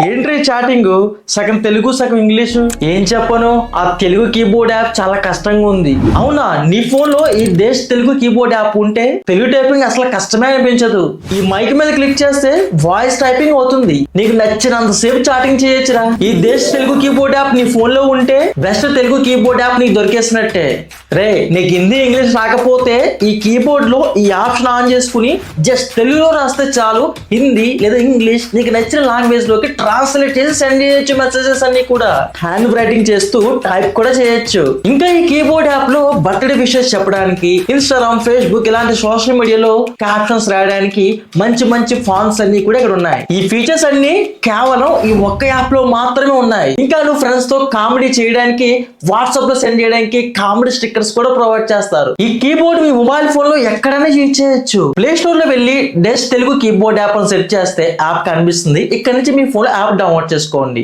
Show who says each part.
Speaker 1: Entry chatting సగం తెలుగు సగం English ఏం చెప్పను ఆ తెలుగు కీబోర్డ్ యాప్ చాలా కష్టంగా ఉంది. అవునా నీ ఫోన్ లో ఈ దేశ్ తెలుగు కీబోర్డ్ యాప్ ఉంటే తెలుగు టైపింగ్ అసలు కష్టమే అనిపించదు. ఈ మైక్ మీద క్లిక్ చేస్తే వాయిస్ టైపింగ్ అవుతుంది. నీకు నచ్చినంత సేపు చాటింగ్ చేయొచ్చురా. ఈ దేశ్ తెలుగు కీబోర్డ్ యాప్ నీ ఫోన్ లో ఉంటే బెస్ట్ తెలుగు కీబోర్డ్ యాప్ నీకు దొరికేసినట్టే. రే నీకు హిందీ ఇంగ్లీష్ రాకపోతే ఈ కీబోర్డ్ లో ఈ ఆప్షన్ ఆన్ చేసుకుని జస్ట్ తెలుగులో రాస్తే చాలు. హిందీ లేదా ఇంగ్లీష్ నీకు నచ్చిన లాంగ్వేజ్ లోకి ట్రాన్స్లేట్ చేసి సెండ్ చేయొచ్చు. మెసేజెస్ అన్ని కూడా హ్యాండ్ రైటింగ్ చేస్తూ టైప్ కూడా చేయొచ్చు. ఇంకా ఈ కీబోర్డ్ యాప్ లో బర్త్డే విషెస్ చెప్పడానికి, ఇన్స్టాగ్రామ్, ఫేస్బుక్ ఇలాంటి సోషల్ మీడియాలో క్యాప్షన్స్ రాయడానికి మంచి మంచి ఫాంట్స్ అన్ని కూడా ఇక్కడ ఉన్నాయి. ఈ ఫీచర్స్ అన్ని కేవలం ఈ ఒక్క యాప్ లో మాత్రమే ఉన్నాయి. ఇంకా నువ్వు ఫ్రెండ్స్ తో కామెడీ చేయడానికి, వాట్సాప్ లో సెండ్ చేయడానికి కామెడీ స్టిక్కర్స్ కూడా ప్రొవైడ్ చేస్తారు. ఈ కీబోర్డ్ మీ మొబైల్ ఫోన్ లో ఎక్కడైనా యూజ్ చేయొచ్చు. ప్లే స్టోర్ లో వెళ్ళి డెష్ తెలుగు కీబోర్డ్ యాప్ అని సెర్చ్ చేస్తే యాప్ కనిపిస్తుంది. ఇక్కడ నుంచి మీ ఫోన్ యాప్ డౌన్లోడ్ చేసుకోండి.